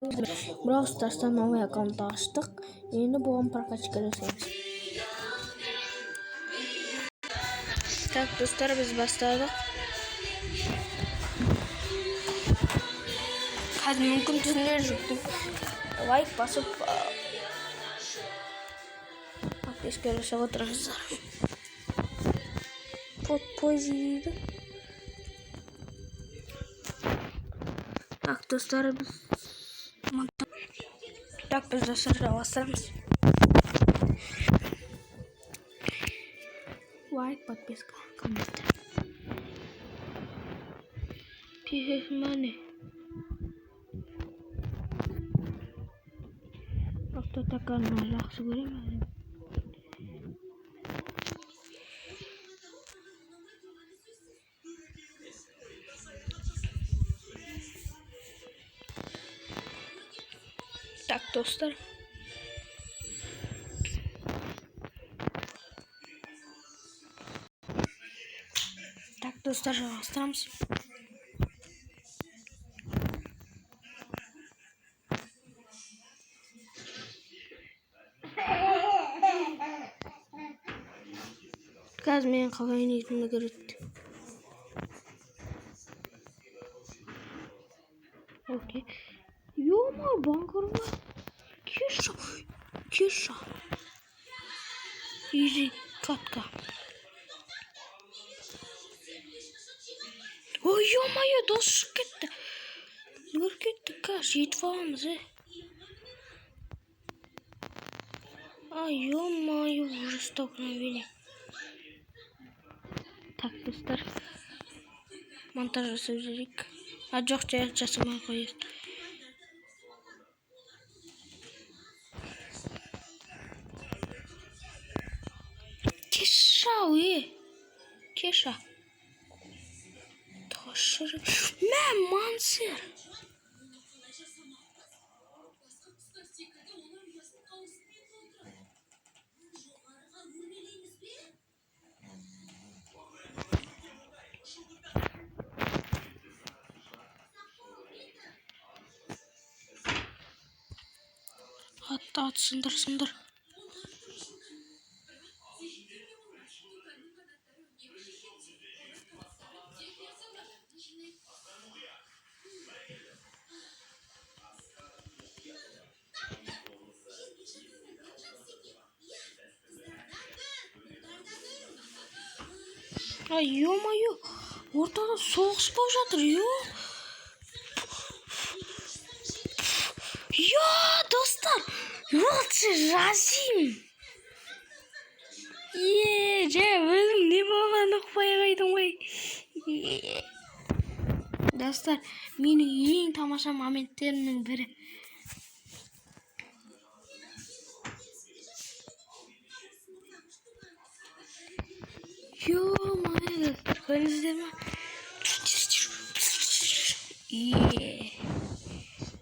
Brawl Stars'tan новый аккаунт açtık. Endi bugun прокачка жасаймыз. Так, достар, biz бастадық. Қазір мүмкін түзіне жүктім. Лайк басып подписка жасап отырыңыздар. Подписка дейді. Так, достар, biz так, biz достар жалғастырамыз. Лайк, подписка, коммент. Пихманы. Автотакарны жақсы көремін. Так, достар. Так, достар, жалғастырамыз. Қазір мен қалай ойнайтынымды көреді. Окей. Ё-мо, банкрова. Кеша. Изи катка. Ой, ё-моё, дос кетті. Нұр кетті, жетіп аламыз, Ай, ё-моё, жестокно бейне. Так, достар. Монтаж жасап жүрейік. Жоқ, жасамай қояйық. Кеша. Ташыры. Мән мансыр. At, сындыр. Ай, ё-моё, ортада соғыс болып жатыр, достар, лучше жазим. Өзім не болғанын ұқпай қойдым ғой. Достар, менің ең тамаша моменттерімнің бірі. Ё-моё, достар, көрдіңіздер ме?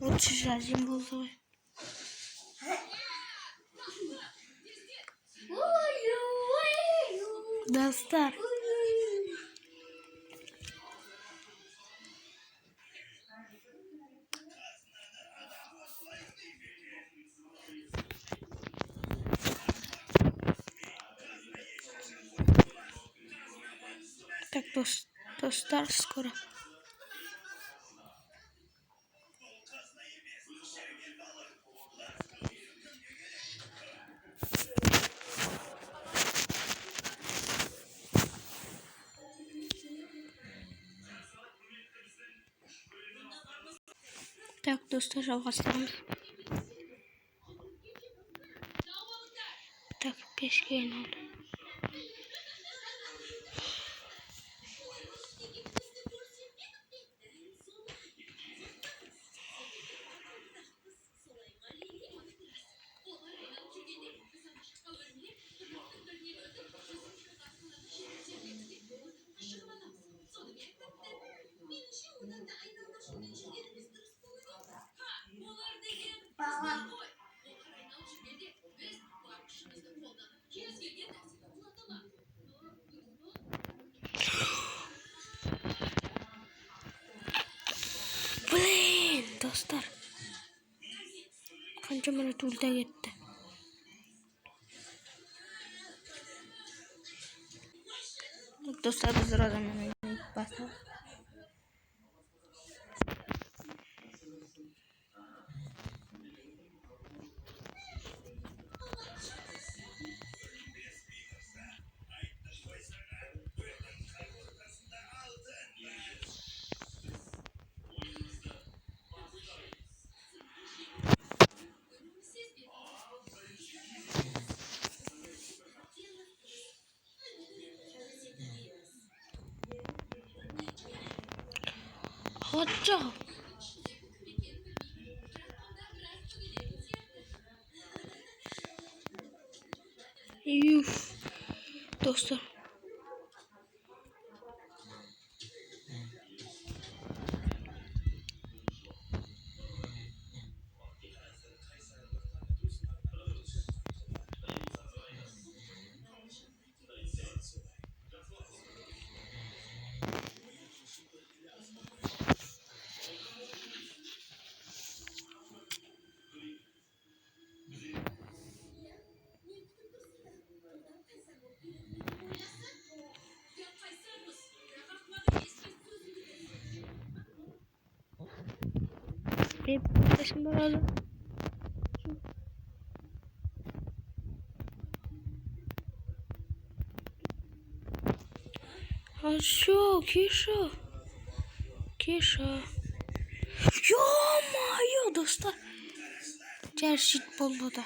Лучше жазим болды ғой. Достар. Так, достар, скоро. Так, достар, жалғастырамыз. Так, 5-ке айналды. Kanca minut ulta gitti. Dostlar biz razı basalım. Hoca. Yuf. Dostlar. Şimdi razı. Şu Kisha. Yo dostlar. Gerçek boldu da.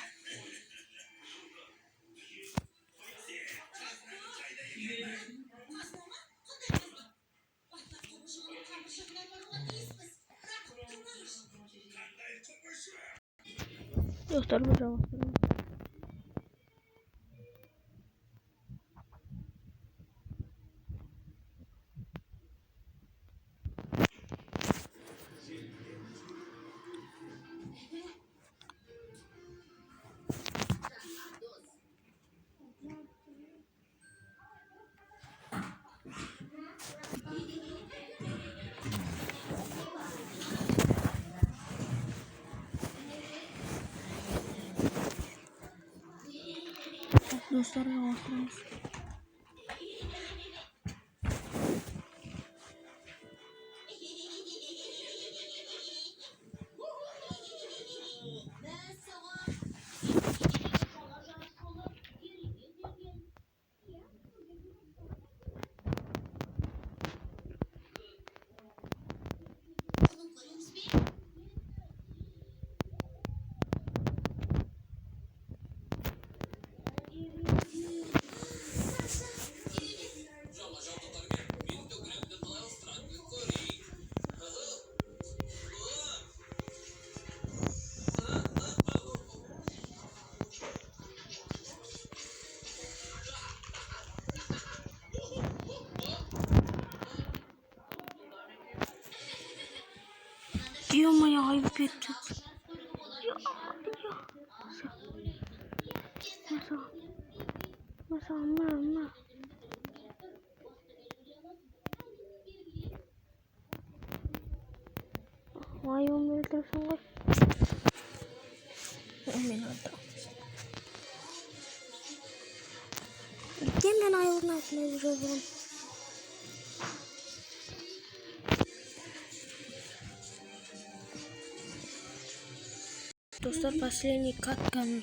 Dostlar bu zaman. Dostlar yavaşlayınız. Diyorum ya ayıp ettim. Masa. Vay onu öldürsün var. Amin hatta. Hemen ayağının altına vuruyorum. Достар, последний катка 6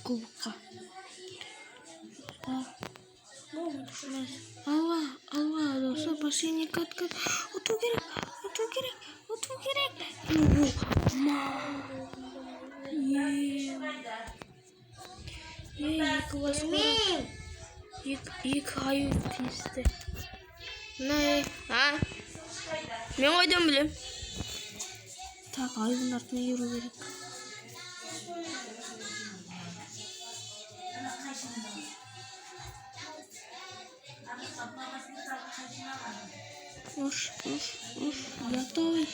кубка. Алла, достар, последний катка. Оту керек. İlk hayır testi. Ne? Ha? Ben oydan bileyim. Так, ayının altına yürü gerek. Uş. Yaktay.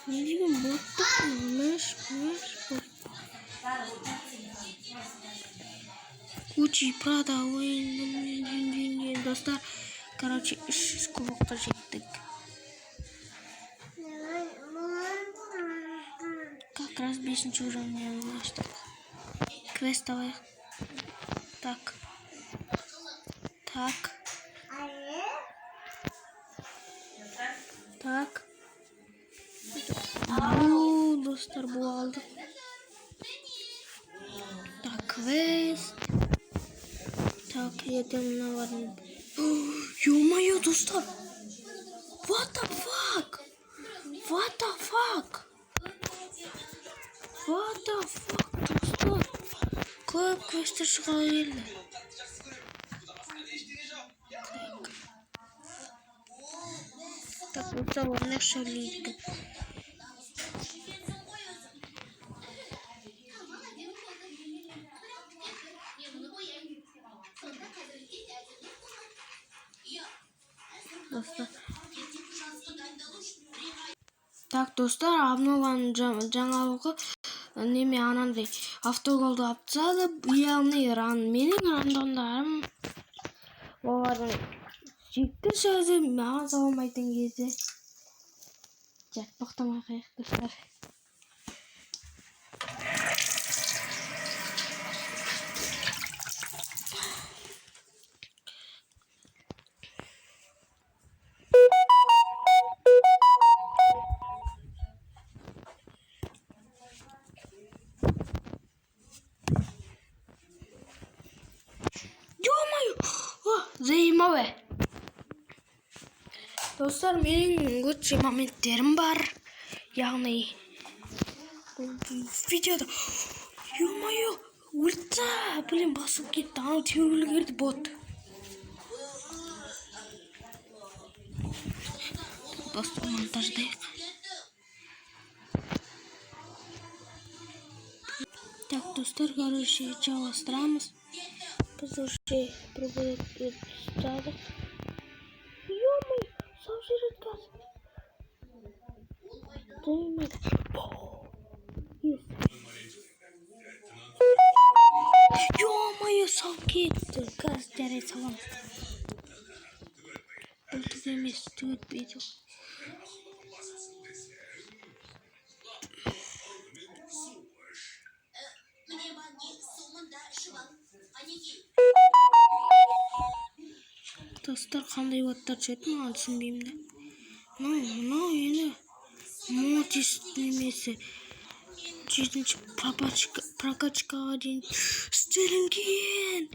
Ne diyeyim? Bottuk mu? Meş. Gucci, Prada, oyun. Dostlar, короче, 6 kuvakta çektik. как раз 5 уровня açtık. Quest alайық. Так. Dostlar bu aldık. Так, квест. Так, едем var mı? Ё-моё, dostlar. What the fuck? Dostlar. Көп квесттер шыға келді. Так, dostlar onu söyleyeyim. Dostlar. Так, достар, обновланын жаңалығы неме анандай автоголду алып тастады. Яғни менің рандомдарым олардың жекті сөзі маған салмайтын кезде жатпақтамай қайық, достар. Займабы. Достар, менің өтші моменттерім бар. Яғни видеода ё-моё, өлтті. Блин, басып кетті. Анау теуілі керді бот. Достар, монтаждайық. Так, достар, короче, жалғастырамыз. Біз уже пробовали. Ё-моё, сау жирет газ. Доймайды. Ё-моё, сау кетті. Газ жарайды саламыз. Бұл түк емес, түгетпейді. Достар, қандай оттар жетті маған түсінбеймін де. Мынау енді мотис немесі 7-ші прокачкаға дейін істелінген.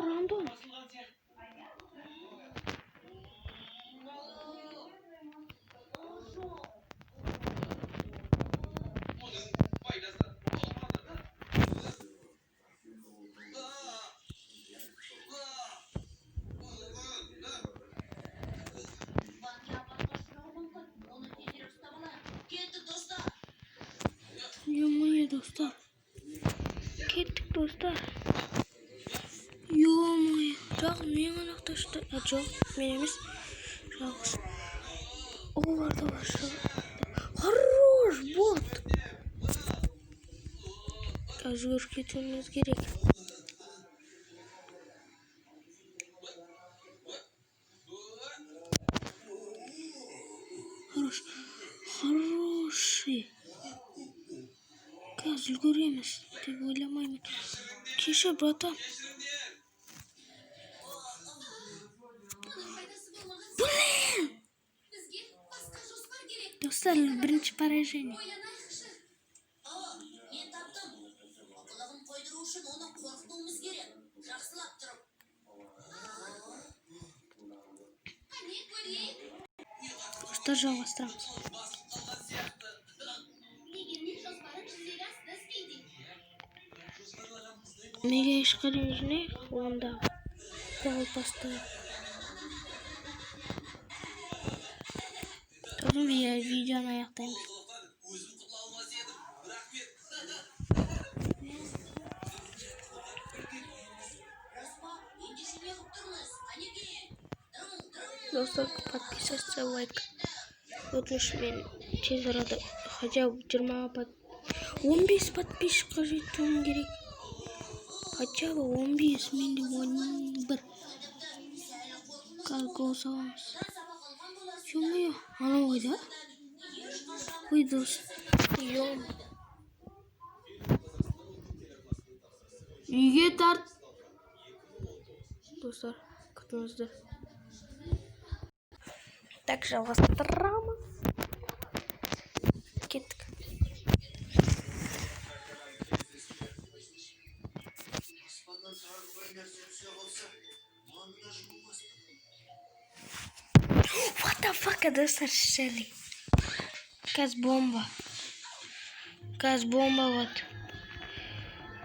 Random. Ё-моё, достар. Кеттік, достар. Ё-моё, жақ мен анақташты. Жоқ, мен емес. Жалғыз. Олар да бар шығып. Хорош, бот. Қазір кетуіміз керек. Хороший. Қазір көреміз деп ойламаймын. Кеше, братан. Блин! Достар, бірінші поражение. Достар, жалғастырамыз. Мега ешқарен жіне, онда қол басты. Durun videonu ayaktayım. Dostlar подписаться, лайк. Unutmayın tez arada hacı 15 подписчикка жетуім керек. Хотя бы 15 миллион бір. Как голосовалось. Ё-моё, ана ойда? Ой, дос. Ё. Үйге тарт. Достар, күтіңіздер. Так, жалғастырамыз. Кеттік. What the fuck, достар, шелли. Газ бомба. Газ бомба вот.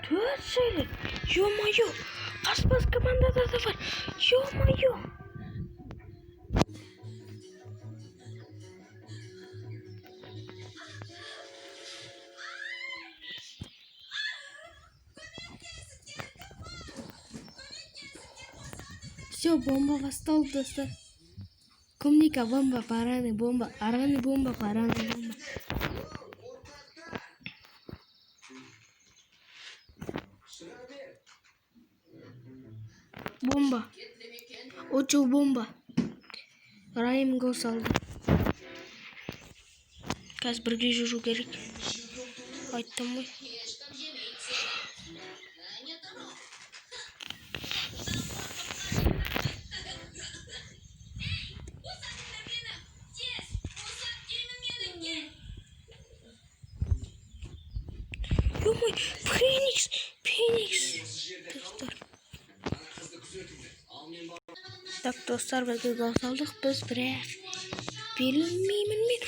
Төрт шелли. Ё-моё. Аспас командада да бар. Ё-моё. Все, бомба восстал, достар. Комника бомба, параны бомба, араны бомба, параны бомба. Бомба. Очу бомба. Райым гол салды. Қазір бірге жүру керек. Айттым ғой. Ё-мой, Феникс. Достар. Так, достар, бірге гол салдық. Біз бірақ білмеймін мен.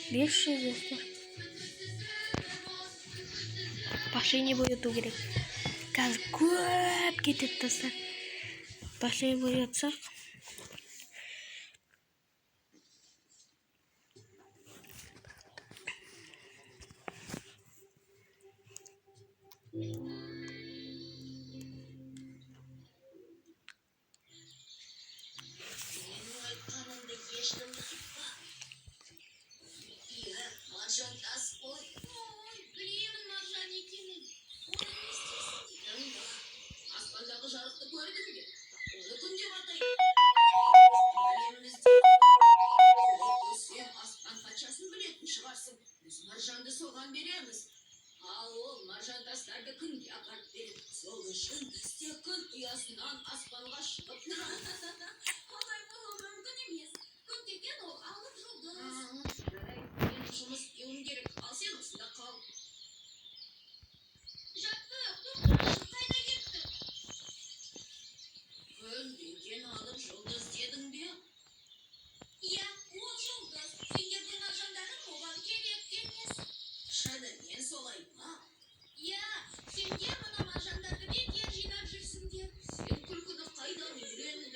Беші достар. Пашыне бояту керек. Қазір көп кетеді достар. Пашыне боятсақ. Marjan'da soğan veremiz. O marjandaslarda kın yakar verir. Soluşun yakın uyasından aspanla şıkıp. Kolay bu mümkün emeyiz. Kın deken o alıp yoldanız. Benim işimiz yoğun gerek. Al sen olsun da kal. Jaktı. Dur. Kayda gitti. Kın deken alıp yoldanız dedim diye. Ya o yoldanız. Fingerden marjandarın oğlan gerek demez. Şada ben solayım ha. Ya sen niye bana marjandarda bir yer jinar жүрсің деп? Sen kulkunu kaydan öğrendin?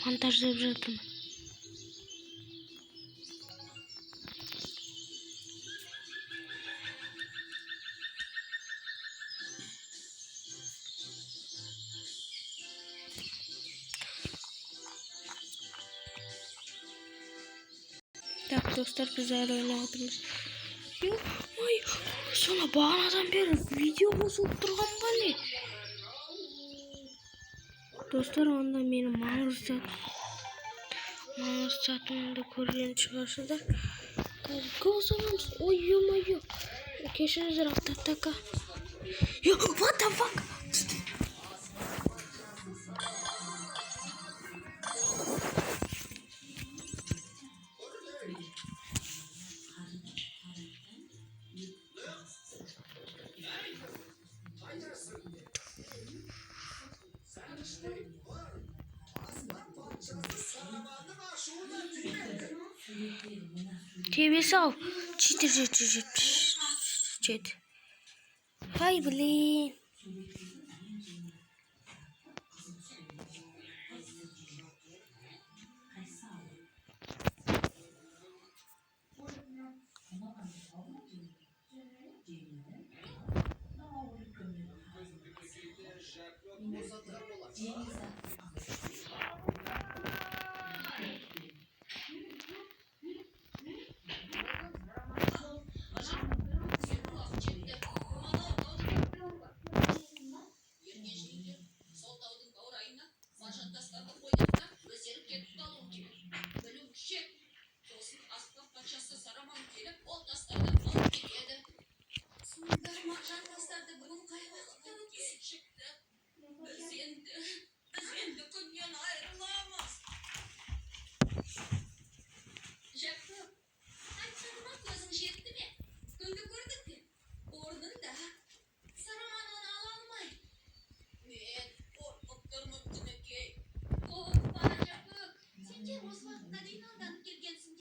Montajlab жатырмын. Так, достар, biz hala oynadığımız. Yok, ay, sonra bağladan beri video bozulup durgan bali. Dostlar, onda benim mağaz satımında koruyan çıkarsalar. Kozamamız, oyum. Keşiniz rahatlataka. Yo, what the fuck? TV sal. Çit. Hay blin.